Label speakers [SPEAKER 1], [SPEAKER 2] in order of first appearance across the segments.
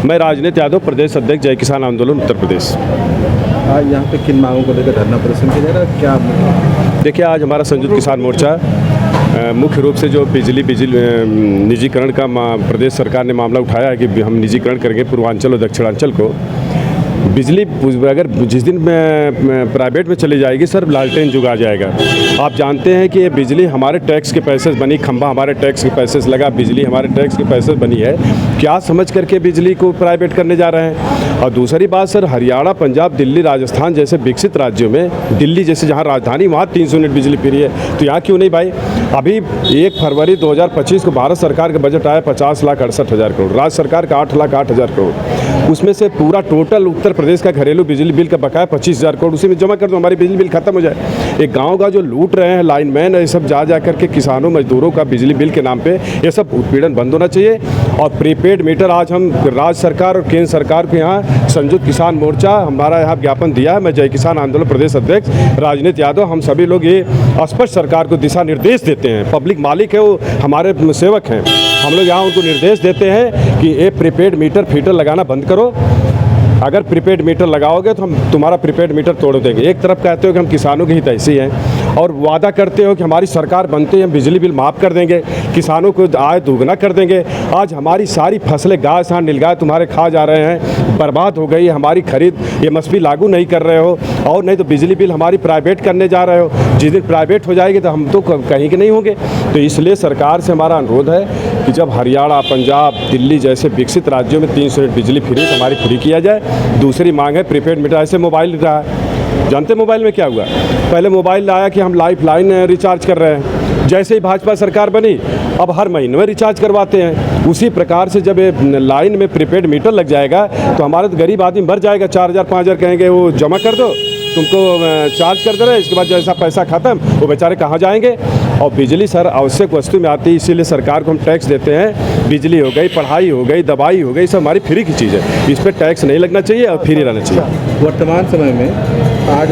[SPEAKER 1] मैं राजनीति यादव, प्रदेश अध्यक्ष जय किसान आंदोलन उत्तर प्रदेश।
[SPEAKER 2] आज यहाँ पे किन मांगों को लेकर धरना प्रदर्शन किया जा रहा है, क्या?
[SPEAKER 1] देखिए, आज हमारा संयुक्त किसान मोर्चा मुख्य रूप से जो बिजली निजीकरण का प्रदेश सरकार ने मामला उठाया है कि हम निजीकरण करेंगे पूर्वांचल और दक्षिणांचल को। बिजली अगर जिस दिन प्राइवेट में चली जाएगी सर, लालटेन युग आ जाएगा। आप जानते हैं कि ये बिजली हमारे टैक्स के पैसे बनी, खंभा हमारे टैक्स के पैसे से लगा, बिजली हमारे टैक्स के पैसे बनी है। क्या समझ करके बिजली को प्राइवेट करने जा रहे हैं? और दूसरी बात सर, हरियाणा, पंजाब, दिल्ली, राजस्थान जैसे विकसित राज्यों में, दिल्ली जैसे जहाँ राजधानी, वहाँ 300 यूनिट बिजली फ्री है, तो यहाँ क्यों नहीं भाई? अभी 1 फरवरी 2025 को भारत सरकार का बजट आया 50,68,000 करोड़, राज्य सरकार का 8,08,000 करोड़। उसमें से पूरा टोटल उत्तर प्रदेश का घरेलू बिजली बिल का बकाया 25,000 करोड़, उसी में जमा कर दो, हमारी बिजली बिल खत्म हो जाए। एक गांव का जो लूट रहे हैं लाइनमैन, ये सब जा करके किसानों मजदूरों का बिजली बिल के नाम पे ये सब उत्पीड़न बंद होना चाहिए। और प्रीपेड मीटर आज हम राज्य सरकार और केंद्र सरकार के यहाँ संयुक्त किसान मोर्चा हमारा यहाँ ज्ञापन दिया है। मैं जय किसान आंदोलन प्रदेश अध्यक्ष राजनीति यादव, हम सभी लोग ये स्पष्ट सरकार को दिशा निर्देश देते हैं। पब्लिक मालिक है, वो हमारे सेवक हैं, हम लोग यहाँ उनको निर्देश देते हैं कि ये प्रीपेड मीटर फीटर लगाना बंद करो। अगर प्रीपेड मीटर लगाओगे तो हम तुम्हारा प्रीपेड मीटर तोड़ देंगे। एक तरफ कहते हो कि हम किसानों के हितैषी हैं और वादा करते हो कि हमारी सरकार बनते ही हम बिजली बिल माफ़ कर देंगे, किसानों को आय दोगुना कर देंगे। आज हमारी सारी फसलें गाय सांड नीलगाय तुम्हारे खा जा रहे हैं, बर्बाद हो गई। हमारी खरीद एमएसपी लागू नहीं कर रहे हो, और नहीं तो बिजली बिल हमारी प्राइवेट करने जा रहे हो। जिस दिन प्राइवेट हो जाएगी तो हम तो कहीं के नहीं होंगे। तो इसलिए सरकार से हमारा अनुरोध है कि जब हरियाणा, पंजाब, दिल्ली जैसे विकसित राज्यों में 300 यूनिट बिजली फ्री हमारी फ्री किया जाए। दूसरी मांग है प्रीपेड मीटर। ऐसे मोबाइल रहा है, जानते मोबाइल में क्या हुआ? पहले मोबाइल आया कि हम लाइफ लाइन रिचार्ज कर रहे हैं, जैसे ही भाजपा सरकार बनी अब हर महीने में रिचार्ज करवाते हैं। उसी प्रकार से जब ये लाइन में प्रीपेड मीटर लग जाएगा तो हमारा तो गरीब आदमी मर जाएगा। 4,000 5,000 कहेंगे वो जमा कर दो, तुमको चार्ज कर दे रहे हैं, इसके बाद जैसा पैसा ख़त्म, वो बेचारे कहाँ जाएंगे? और बिजली सर आवश्यक वस्तु में आती है, इसीलिए सरकार को हम टैक्स देते हैं। बिजली हो गई, पढ़ाई हो गई, दवाई हो गई, सब हमारी फ्री की चीज़ है, इस पर टैक्स नहीं लगना चाहिए और फ्री रहना चाहिए।
[SPEAKER 2] वर्तमान समय में आज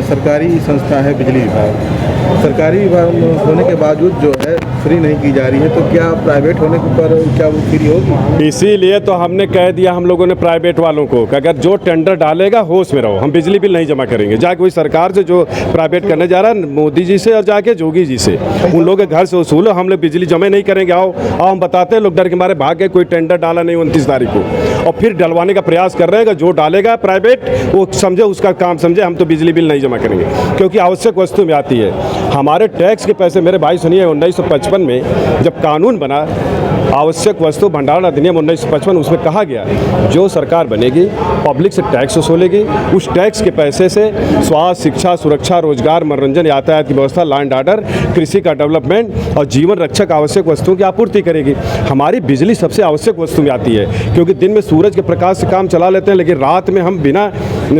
[SPEAKER 2] सरकारी संस्था है बिजली विभाग, सरकारी विभाग होने के बावजूद जो है फ्री नहीं की जा रही है, तो क्या प्राइवेट होने पर क्या वो फ्री होगी?
[SPEAKER 1] इसीलिए तो हमने कह दिया हम लोगों ने प्राइवेट वालों को कि अगर जो टेंडर डालेगा होश में रहो, हम बिजली बिल नहीं जमा करेंगे। जाके कोई सरकार से जो प्राइवेट करने जा रहा है, मोदी जी से और जाके जोगी जी से, उन लोगों के घर से वसूलो, हम लोग बिजली जमा नहीं करेंगे। आओ हम बताते हैं, लोग डर के मारे भाग गए, कोई टेंडर डाला नहीं 29 तारीख को, और फिर डलवाने का प्रयास कर रहे हैं। जो डालेगा प्राइवेट वो समझे, उसका काम समझे, हम तो बिजली बिल नहीं जमा करेंगे, क्योंकि आवश्यक वस्तु में आती है। हमारे टैक्स के पैसे, मेरे भाई सुनिए, 1955 में जब कानून बना आवश्यक वस्तु भंडारण अधिनियम 1955, उसमें कहा गया जो सरकार बनेगी पब्लिक से टैक्स वसूलेगी, उस टैक्स के पैसे से स्वास्थ्य, शिक्षा, सुरक्षा, रोजगार, मनोरंजन, यातायात की व्यवस्था, लॉ एंड ऑर्डर, कृषि का डेवलपमेंट और जीवन रक्षक आवश्यक वस्तुओं की आपूर्ति करेगी। हमारी बिजली सबसे आवश्यक वस्तु में आती है, क्योंकि दिन में सूरज के प्रकाश से काम चला लेते हैं, लेकिन रात में हम बिना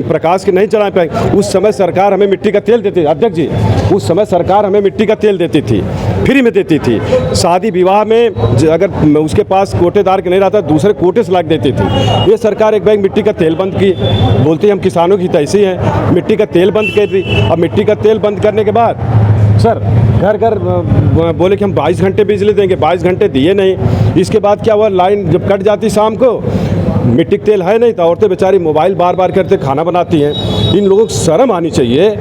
[SPEAKER 1] प्रकाश के नहीं चला पाएंगे। उस समय सरकार हमें मिट्टी का तेल देती थी, अध्यक्ष जी, उस समय सरकार हमें मिट्टी का तेल देती थी, फ्री में देती थी। शादी विवाह में अगर उसके पास कोटेदार के नहीं रहता, दूसरे कोटे से लाग देती थी। ये सरकार एक बैग मिट्टी का तेल बंद की, बोलती हम किसानों की हितैषी हैं, मिट्टी का तेल बंद कर दी। अब मिट्टी का तेल बंद करने के बाद सर घर घर बोले कि हम 22 घंटे बिजली देंगे, 22 घंटे दिए नहीं। इसके बाद क्या हुआ, लाइन जब कट जाती शाम को, मिट्टी का तेल है नहीं, तो औरतें बेचारी मोबाइल बार बार करते खाना बनाती हैं। इन लोगों को शर्म आनी चाहिए,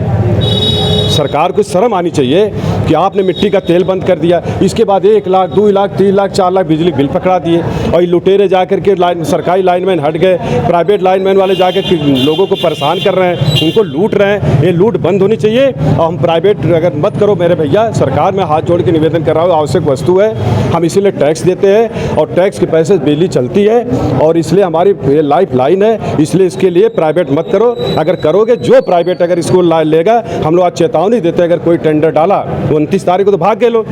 [SPEAKER 1] सरकार को शर्म आनी चाहिए कि आपने मिट्टी का तेल बंद कर दिया। इसके बाद 1 लाख, 2 लाख, 3 लाख, 4 लाख बिजली बिल पकड़ा दिए, और ये लुटेरे जाकर के सरकारी लाइनमैन हट गए, प्राइवेट लाइनमैन वाले जाकर लोगों को परेशान कर रहे हैं, उनको लूट रहे हैं। ये लूट बंद होनी चाहिए। और हम प्राइवेट अगर मत करो मेरे भैया, सरकार में हाथ जोड़ के निवेदन कर रहा हूँ, आवश्यक वस्तु है, हम इसीलिए टैक्स देते हैं और टैक्स के पैसे बिजली चलती है, और इसलिए हमारी लाइफ लाइन है, इसलिए इसके लिए प्राइवेट मत करो। अगर करोगे, जो प्राइवेट अगर इसको लेगा, हम लोग आज चेतावनी देते हैं, अगर कोई टेंडर डाला 29 तारीख को तो भाग गए लोग,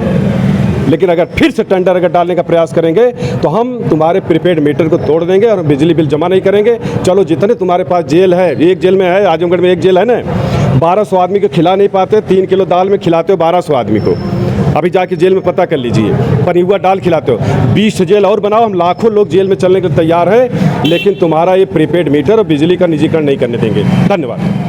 [SPEAKER 1] लेकिन अगर फिर से टेंडर अगर डालने का प्रयास करेंगे तो हम तुम्हारे प्रीपेड मीटर को तोड़ देंगे और बिजली बिल जमा नहीं करेंगे। चलो जितने तुम्हारे पास जेल है, एक जेल में है, आजमगढ़ में एक जेल है ना, 1200 आदमी को खिला नहीं पाते, 3 किलो दाल में खिलाते हो 1200 आदमी को। अभी जाके जेल में पता कर लीजिए, पनियुआ दाल खिलाते हो। 20 जेल और बनाओ, हम लाखों लोग जेल में चलने के लिए तैयार है, लेकिन तुम्हारा ये प्रीपेड मीटर और बिजली का निजीकरण नहीं करने देंगे। धन्यवाद।